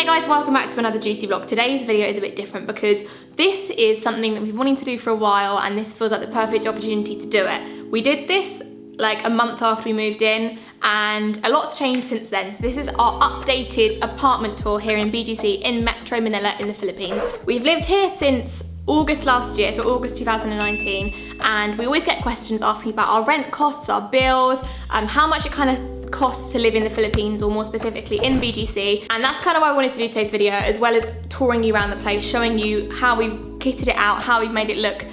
guys, welcome back to another juicy vlog. Today's video is a bit different because this is something that we've been wanting to do for a while and this feels like the perfect opportunity to do it. We did this like a month after we moved in and a lot's changed since then. So this is our updated apartment tour here in BGC in Metro Manila in the Philippines. We've lived here since August last year, so August 2019, and we always get questions asking about our rent costs, our bills, how much it kind of costs to live in the Philippines, or more specifically in BGC. And that's kind of why I wanted to do today's video, as well as touring you around the place, showing you how we've kitted it out, how we've made it look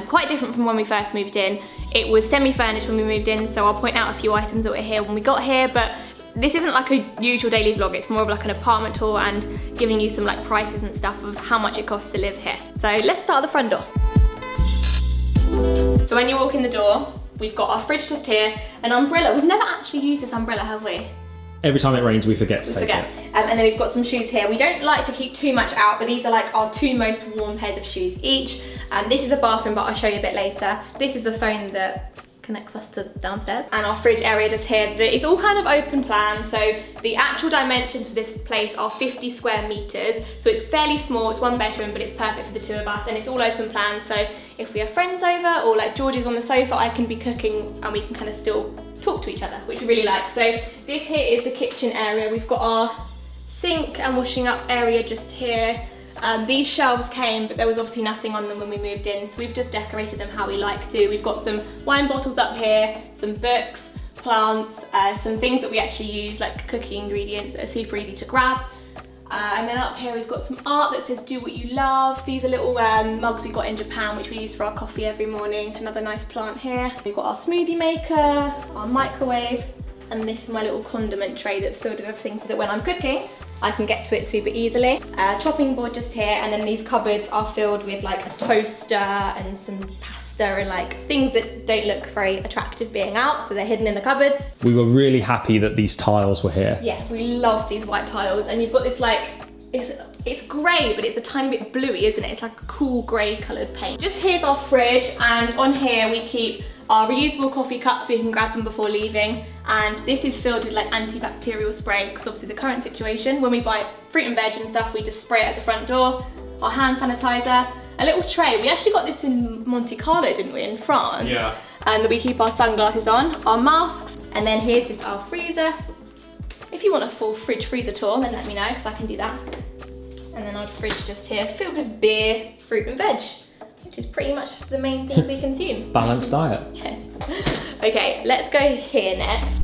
quite different from when we first moved in. It was semi-furnished when we moved in, so I'll point out a few items that were here when we got here, but this isn't like a usual daily vlog, it's more of like an apartment tour and giving you some like prices and stuff of how much it costs to live here. So let's start at the front door. So when you walk in the door, we've got our fridge just here, an umbrella. We've never actually used this umbrella, have we? Every time it rains, we forget to take it. And then we've got some shoes here. We don't like to keep too much out, but these are like our two most worn pairs of shoes each. This is a bathroom, but I'll show you a bit later. This is the phone that connects us to downstairs, and our fridge area just here. It's all kind of open plan, so the actual dimensions for this place are 50 square meters, so it's fairly small. It's one bedroom, but it's perfect for the two of us, and it's all open plan, so if we have friends over or like George is on the sofa, I can be cooking and we can kind of still talk to each other, which we really like. So this here is the kitchen area. We've got our sink and washing up area just here. These shelves came, but there was obviously nothing on them when we moved in, so we've just decorated them how we like to. We've got some wine bottles up here, some books, plants, some things that we actually use, like cooking ingredients that are super easy to grab. And then up here we've got some art that says do what you love. These are little mugs we got in Japan, which we use for our coffee every morning. Another nice plant here. We've got our smoothie maker, our microwave, and this is my little condiment tray that's filled with everything so that when I'm cooking, I can get to it super easily. Chopping board just here, and then these cupboards are filled with like a toaster and some pasta and like things that don't look very attractive being out, so they're hidden in the cupboards. We were really happy that these tiles were here. Yeah, we love these white tiles, and you've got this like, it's grey, but it's a tiny bit bluey, isn't it? It's like a cool grey coloured paint. Just here's our fridge, and on here we keep our reusable coffee cups so we can grab them before leaving, and this is filled with like antibacterial spray because obviously the current situation, when we buy fruit and veg and stuff, we just spray it at the front door. Our hand sanitizer, a little tray. We actually got this in Monte Carlo, didn't we, in France? Yeah. And that we keep our sunglasses on, our masks, and then here's just our freezer. If you want a full fridge freezer tour, then let me know because I can do that. And then our fridge just here filled with beer, fruit and veg, which is pretty much the main things we consume. Balanced diet. Yes. Okay, let's go here next.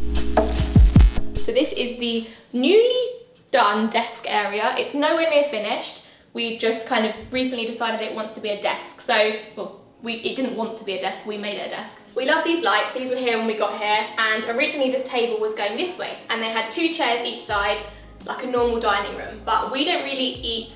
So this is the newly done desk area. It's nowhere near finished. We've just kind of recently decided it wants to be a desk. So, well, it didn't want to be a desk, we made it a desk. We love these lights. These were here when we got here, and originally this table was going this way, and they had two chairs each side, like a normal dining room. But we don't really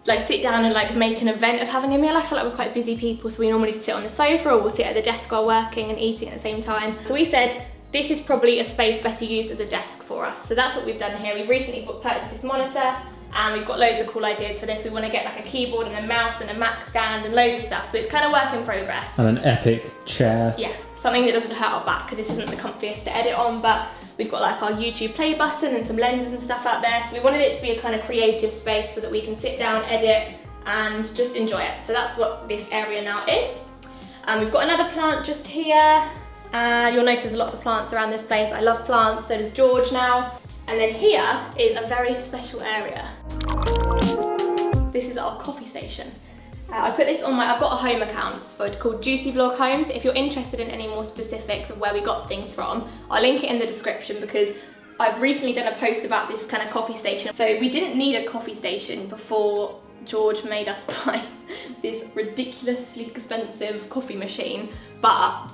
sit down and like make an event of having a meal. I feel like we're quite busy people, so we normally sit on the sofa or we'll sit at the desk while working and eating at the same time. So we said this is probably a space better used as a desk for us. So that's what we've done here. We've recently purchased this monitor, and we've got loads of cool ideas for this. We want to get like a keyboard and a mouse and a Mac stand and loads of stuff. So it's kind of work in progress. And an epic chair. Yeah, something that doesn't hurt our back because this isn't the comfiest to edit on, but we've got like our YouTube play button and some lenses and stuff out there. So we wanted it to be a kind of creative space so that we can sit down, edit, and just enjoy it. So that's what this area now is. We've got another plant just here. You'll notice there's lots of plants around this place. I love plants, so does George now. And then here is a very special area. This is our coffee station. I put this on I've got a home account called Juicy Vlog Homes. If you're interested in any more specifics of where we got things from, I'll link it in the description because I've recently done a post about this kind of coffee station. So we didn't need a coffee station before George made us buy this ridiculously expensive coffee machine, but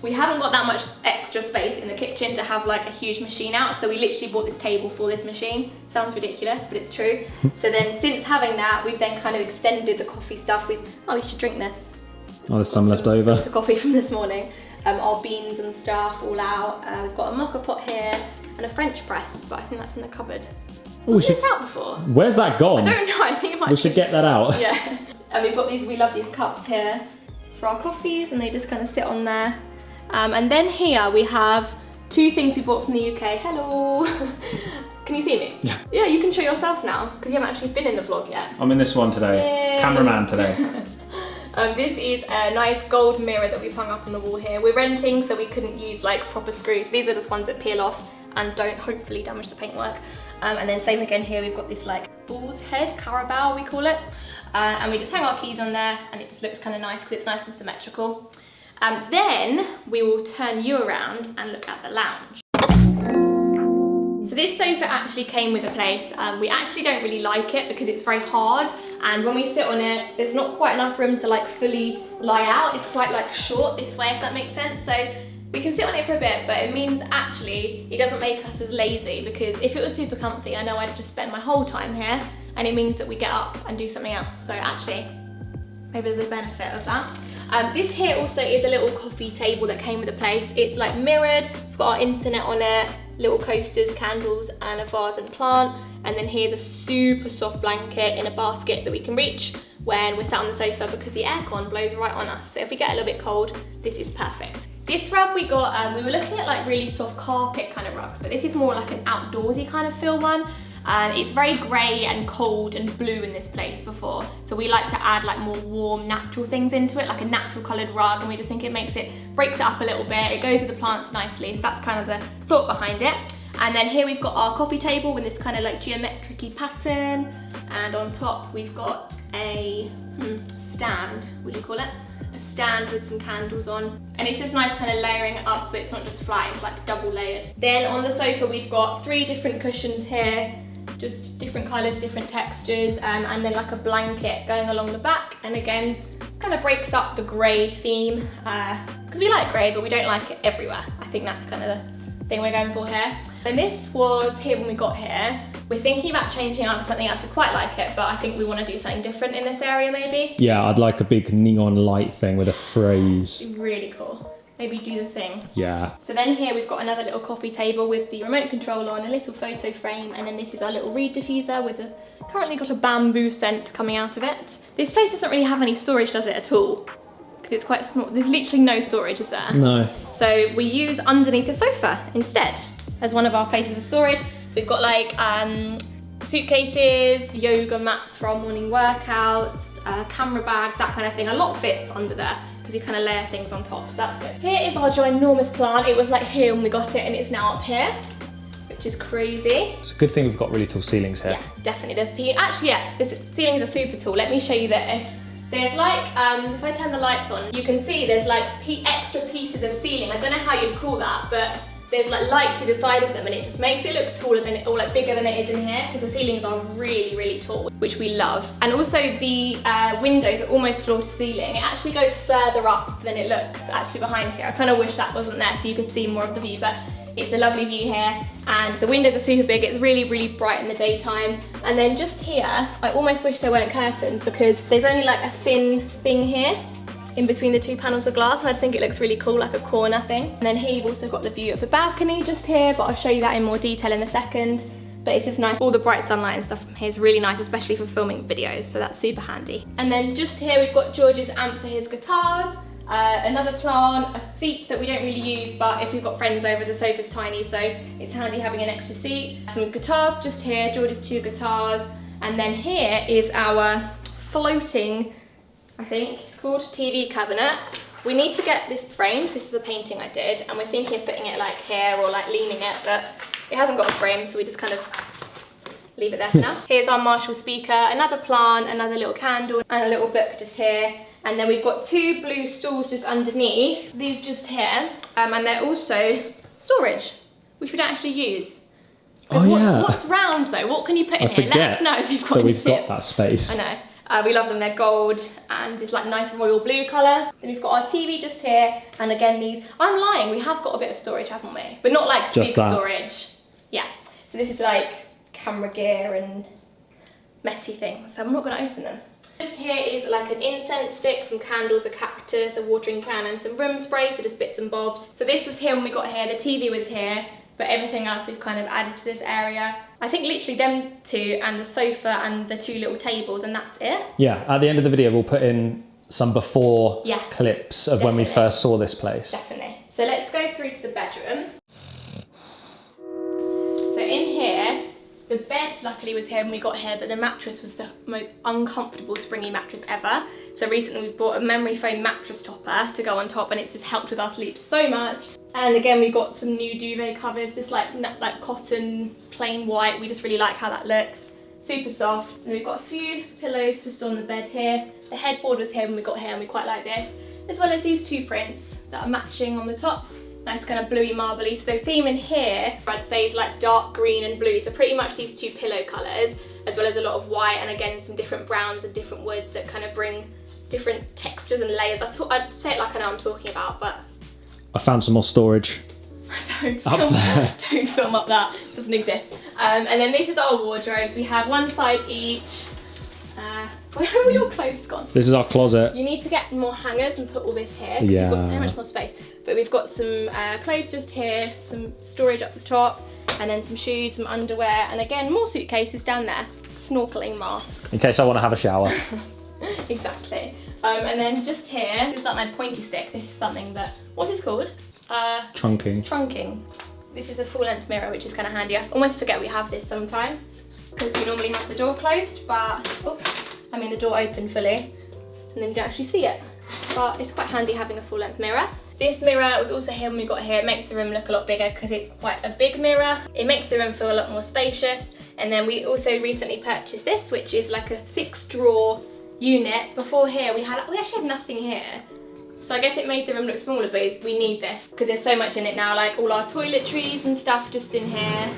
we haven't got that much extra space in the kitchen to have like a huge machine out, so we literally bought this table for this machine. Sounds ridiculous, but it's true. So then since having that, we've then kind of extended the coffee stuff with, oh, we should drink this. Oh, there's some left over. The coffee from this morning. Our beans and stuff all out. We've got a mocha pot here and a French press, but I think that's in the cupboard. Oh, was this out before? Where's that gone? I don't know, I think it might be. We should get that out. Yeah. And we've got these, we love these cups here for our coffees, and they just kind of sit on there. And then here we have two things we bought from the UK. Hello. Can you see me? Yeah. Yeah, you can show yourself now, because you haven't actually been in the vlog yet. I'm in this one today. Yay. Cameraman today. This is a nice gold mirror that we've hung up on the wall here. We're renting, so we couldn't use like proper screws. These are just ones that peel off and don't hopefully damage the paintwork. And then same again here, we've got this like bull's head, carabao we call it. And we just hang our keys on there and it just looks kind of nice because it's nice and symmetrical. Then we will turn you around and look at the lounge. So this sofa actually came with a place. We actually don't really like it because it's very hard, and when we sit on it, there's not quite enough room to like fully lie out. It's quite like short this way, if that makes sense. So we can sit on it for a bit, but it means actually it doesn't make us as lazy, because if it was super comfy, I know I'd just spend my whole time here, and it means that we get up and do something else. So actually, maybe there's a benefit of that. This here also is a little coffee table that came with the place. It's like mirrored, we've got our internet on it, little coasters, candles, and a vase and plant. And then here's a super soft blanket in a basket that we can reach when we're sat on the sofa, because the aircon blows right on us. So if we get a little bit cold, this is perfect. This rug we got, we were looking at like really soft carpet kind of rugs, but this is more like an outdoorsy kind of feel one. It's very grey and cold and blue in this place before, so we like to add like more warm natural things into it, like a natural coloured rug, and we just think it breaks it up a little bit. It goes with the plants nicely, so that's kind of the thought behind it. And then here we've got our coffee table with this kind of like geometric-y pattern, and on top we've got a stand, would you call it? A stand with some candles on, and it's just nice kind of layering it up so it's not just flat, it's like double layered. Then on the sofa we've got 3 different cushions here, just different colours, different textures, and then like a blanket going along the back, and again kind of breaks up the grey theme, because we like grey but we don't like it everywhere. I think that's kind of the thing we're going for here. And this was here when we got here. We're thinking about changing up to something else. We quite like it, but I think we want to do something different in this area maybe. Yeah, I'd like a big neon light thing with a phrase. Really cool. Maybe do the thing. Yeah. So then here we've got another little coffee table with the remote control on, a little photo frame, and then this is our little reed diffuser with currently got a bamboo scent coming out of it. This place doesn't really have any storage, does it, at all? Because it's quite small. There's literally no storage, is there? No. So we use underneath the sofa instead as one of our places of storage. So we've got like suitcases, yoga mats for our morning workouts, camera bags, that kind of thing. A lot fits under there, because you kind of layer things on top, so that's good. Here is our ginormous plant. It was like here when we got it, and it's now up here, which is crazy. It's a good thing we've got really tall ceilings here. Yeah, definitely. Actually, yeah, the ceilings are super tall. Let me show you this. There's like, if I turn the lights on, you can see there's like extra pieces of ceiling. I don't know how you'd call that, but there's like lights either side of them, and it just makes it look taller than it, or like bigger than it is in here, because the ceilings are really, really tall, which we love. And also the windows are almost floor to ceiling. It actually goes further up than it looks actually behind here. I kind of wish that wasn't there so you could see more of the view, but it's a lovely view here, and the windows are super big. It's really, really bright in the daytime. And then just here, I almost wish there weren't curtains, because there's only like a thin thing here in between the 2 panels of glass, and I just think it looks really cool, like a corner thing. And then here you've also got the view of the balcony just here, but I'll show you that in more detail in a second. But it's just nice. All the bright sunlight and stuff from here is really nice, especially for filming videos, so that's super handy. And then just here we've got George's amp for his guitars, another plant, a seat that we don't really use, but if we've got friends over, the sofa's tiny, so it's handy having an extra seat. Some guitars just here, George's 2 guitars, and then here is our floating, I think it's called, TV cabinet. We need to get this framed. This is a painting I did, and we're thinking of putting it like here or like leaning it, but it hasn't got a frame, so we just kind of leave it there for now. Here's our Marshall speaker, another plant, another little candle, and a little book just here. And then we've got 2 blue stools just underneath, these just here, and they're also storage, which we don't actually use. Oh yeah. What's round though? What can you put in here? Let us know if you've got that any we've got that space. I know. We love them, they're gold, and this like nice royal blue colour. Then we've got our TV just here, and again these, I'm lying, we have got a bit of storage, haven't we? But not like just big that. Storage. Yeah, so this is like camera gear and messy things, so I'm not going to open them. Just here is like an incense stick, some candles, a cactus, a watering can, and some room spray, so just bits and bobs. So this was here when we got here, the TV was here, but everything else we've kind of added to this area. I think literally them 2 and the sofa and the 2 little tables, and that's it. Yeah, at the end of the video we'll put in some before clips of when we first saw this place. Definitely. So let's go through to the bedroom. So in here The bed luckily was here when we got here, but the mattress was the most uncomfortable springy mattress ever. So recently we've bought a memory foam mattress topper to go on top, and it's just helped with our sleep so much. And again, we got some new duvet covers, just like cotton, plain white. We just really like how that looks. Super soft. And we've got a few pillows just on the bed here. The headboard was here when we got here, and we quite like this. As well as these two prints that are matching on the top. Nice kind of bluey marbly. So the theme in here, I'd say, is like dark green and blue. So pretty much these two pillow colours, as well as a lot of white, and again some different browns and different woods that kind of bring different textures and layers. I'd say it like I know what I'm talking about, but I found some more storage. Don't film up that, doesn't exist. And then this is our wardrobes. We have one side each. Where have all your clothes gone? This is our closet. You need to get more hangers and put all this here, because you've got so much more space. But we've got some clothes just here, some storage up the top, and then some shoes, some underwear, and again more suitcases down there. Snorkeling mask. In case I want to have a shower. Exactly. And then just here, this is like my pointy stick. This is something that, what's this called? Trunking. Trunking. This is a full length mirror, which is kind of handy. I almost forget we have this sometimes, because we normally have the door closed, but the door open fully, and then you don't actually see it. But it's quite handy having a full length mirror. This mirror was also here when we got here. It makes the room look a lot bigger because it's quite a big mirror. It makes the room feel a lot more spacious. And then we also recently purchased this, which is like a 6-drawer unit. Before here we actually had nothing here. So I guess it made the room look smaller, but we need this because there's so much in it now, like all our toiletries and stuff just in here.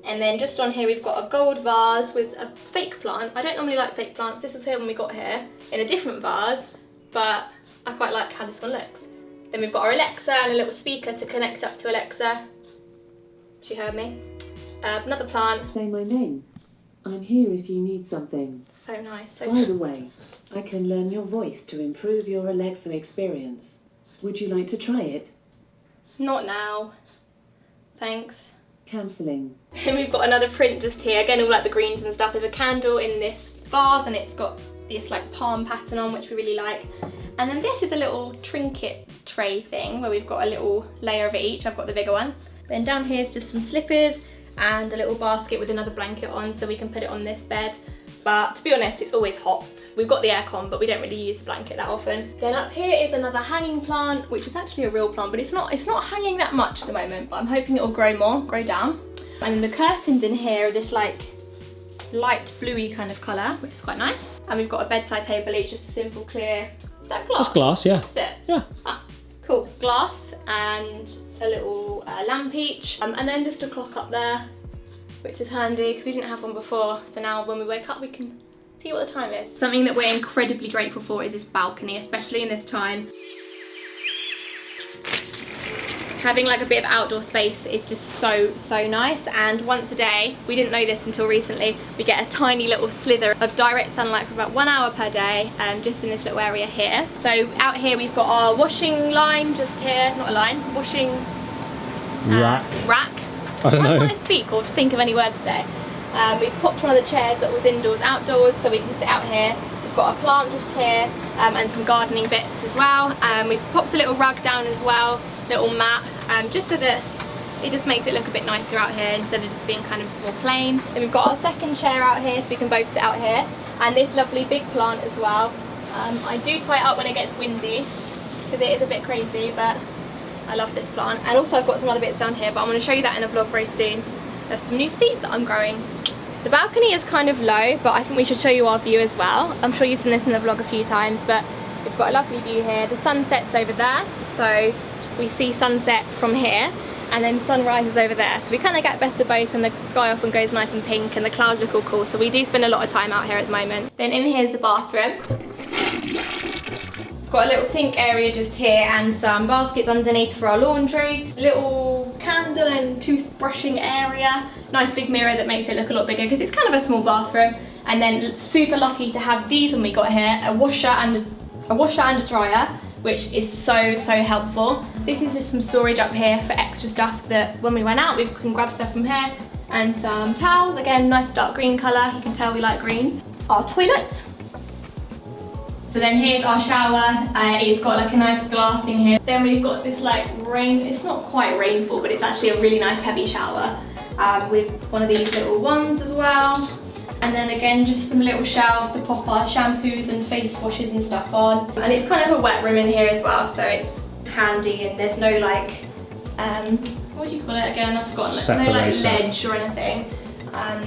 And then just on here we've got a gold vase with a fake plant. I don't normally like fake plants. This was here when we got here in a different vase, but I quite like how this one looks. Then we've got our Alexa and a little speaker to connect up to Alexa. She heard me. Another plant. Say my name. I'm here if you need something. So nice. By the way, I can learn your voice to improve your Alexa experience. Would you like to try it? Not now. Thanks. Cancelling. And we've got another print just here, again all like the greens and stuff. There's a candle in this vase and it's got this like palm pattern on, which we really like. And then this is a little trinket tray thing where we've got a little layer of it each. I've got the bigger one. Then down here is just some slippers and a little basket with another blanket on, so we can put it on this bed. But to be honest, it's always hot. We've got the aircon, but we don't really use the blanket that often. Then up here is another hanging plant, which is actually a real plant, but it's not hanging that much at the moment, but I'm hoping it'll grow more, grow down. And then the curtains in here are this like light bluey kind of colour, which is quite nice. And we've got a bedside table, it's just a simple clear, is that glass? That's glass, yeah. That's it? Yeah. Ah, cool. Glass and a little lamp each. And then just a clock up there, which is handy because we didn't have one before. So now when we wake up, we can see what the time is. Something that we're incredibly grateful for is this balcony, especially in this time. Having like a bit of outdoor space is just so nice, and once a day, we didn't know this until recently, we get a tiny little slither of direct sunlight for about 1 hour per day, just in this little area here. So out here we've got our washing line just here, not a line, washing rack. I don't know. Why can't I speak or think of any words today? We've popped one of the chairs that was indoors outdoors so we can sit out here. We've got a plant just here and some gardening bits as well. We've popped a little rug down as well, little mat, just so that it just makes it look a bit nicer out here instead of just being kind of more plain. Then we've got our second chair out here so we can both sit out here, and this lovely big plant as well. I do tie it up when it gets windy because it is a bit crazy, but I love this plant. And also I've got some other bits down here, but I'm going to show you that in a vlog very soon of some new seeds that I'm growing. The balcony is kind of low, but I think we should show you our view as well. I'm sure you've seen this in the vlog a few times, but we've got a lovely view here. The sunset's over there, so we see sunset from here, and then sunrise is over there. So we kind of get best of both, and the sky often goes nice and pink, and the clouds look all cool. So we do spend a lot of time out here at the moment. Then in here's the bathroom. Got a little sink area just here and some baskets underneath for our laundry. Little candle and toothbrushing area. Nice big mirror that makes it look a lot bigger because it's kind of a small bathroom. And then super lucky to have these when we got here, a washer and a dryer, which is so helpful. This is just some storage up here for extra stuff that when we went out we can grab stuff from here. And some towels, again nice dark green colour, you can tell we like green. Our toilet. So then here's our shower. It's got like a nice glassing here. Then we've got this like it's not quite rainfall, but it's actually a really nice heavy shower. with one of these little ones as well. And then again, just some little shelves to pop our shampoos and face washes and stuff on. And it's kind of a wet room in here as well, so it's handy, and there's no like, what do you call it again? I've forgotten. There's no like ledge or anything.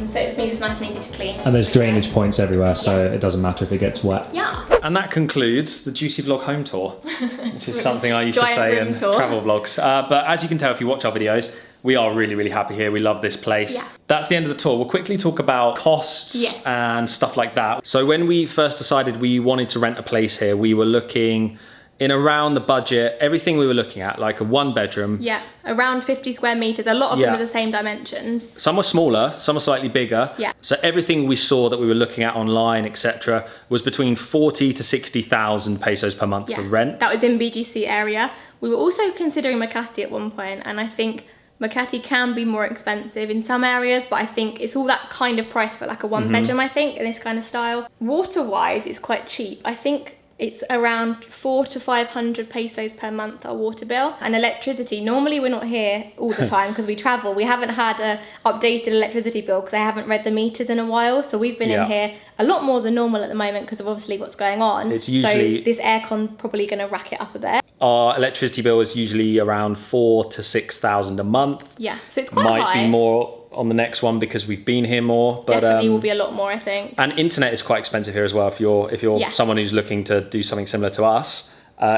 So it means it's nice and easy to clean. And there's drainage points everywhere, so it doesn't matter if it gets wet. Yeah. And that concludes the Juicy Vlog home tour, which is something I used to say in travel vlogs. But as you can tell if you watch our videos, we are really, really happy here. We love this place. Yeah. That's the end of the tour. We'll quickly talk about costs and stuff like that. So when we first decided we wanted to rent a place here, we were looking in around the budget, everything we were looking at, like a 1-bedroom. Yeah, around 50 square meters. A lot of them are the same dimensions. Some were smaller, some were slightly bigger. Yeah. So everything we saw that we were looking at online, etc., was between 40 to 60,000 pesos per month for rent. That was in BGC area. We were also considering Makati at one point, and I think Makati can be more expensive in some areas, but I think it's all that kind of price for like a 1-bedroom, I think, in this kind of style. Water-wise, it's quite cheap. I think it's around 400 to 500 pesos per month, our water bill. And electricity, normally we're not here all the time because we travel. We haven't had a updated electricity bill because I haven't read the meters in a while. So we've been in here a lot more than normal at the moment because of obviously what's going on. It's usually, so this aircon's probably going to rack it up a bit. Our electricity bill is usually around 4,000 to 6,000 a month. Yeah, so it's quite high. Might be more on the next one because we've been here more, but definitely will be a lot more, I think. And internet is quite expensive here as well. If you're someone who's looking to do something similar to us,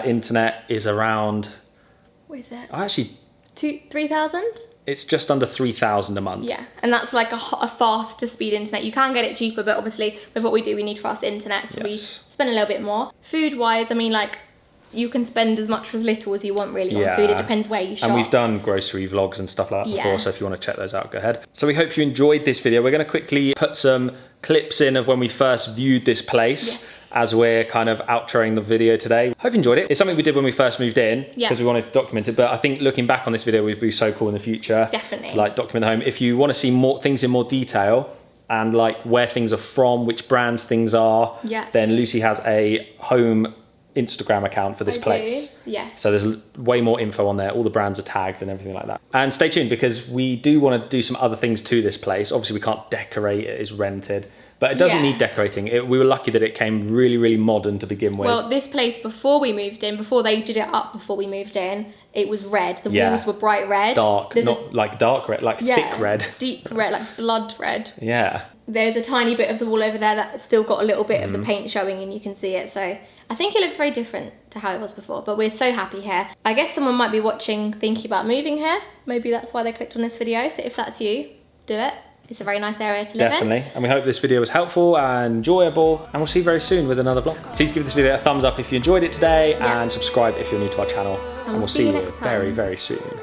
internet is around. What is it? Actually, 3,000. It's just under 3,000 a month. Yeah, and that's like a faster speed internet. You can get it cheaper, but obviously with what we do, we need fast internet, so we spend a little bit more. Food-wise, I mean, like, you can spend as much or as little as you want really on food. It depends where you shop. And we've done grocery vlogs and stuff like that before, so if you want to check those out, go ahead. So we hope you enjoyed this video. We're going to quickly put some clips in of when we first viewed this place as we're kind of outroing the video today. Hope you enjoyed it. It's something we did when we first moved in because we wanted to document it, but I think looking back on this video would be so cool in the future. Definitely. To like document the home. If you want to see more things in more detail and like where things are from, which brands things are, then Lucy has a home Instagram account for this place. Yes. So there's way more info on there. All the brands are tagged and everything like that. And stay tuned because we do want to do some other things to this place. Obviously we can't decorate, it is rented, but it doesn't need decorating. We were lucky that it came really, really modern to begin with. Well, this place before we moved in, before they did it up before we moved in, it was red. The walls were bright red. Dark, not like dark red, like thick red. Deep red, like blood red. Yeah. There's a tiny bit of the wall over there that's still got a little bit of the paint showing and you can see it. So I think it looks very different to how it was before, but we're so happy here. I guess someone might be watching thinking about moving here. Maybe that's why they clicked on this video. So if that's you, do it. It's a very nice area to live in. Definitely. And we hope this video was helpful and enjoyable. And we'll see you very soon with another vlog. Please give this video a thumbs up if you enjoyed it today and subscribe if you're new to our channel. And we'll see you very, very soon.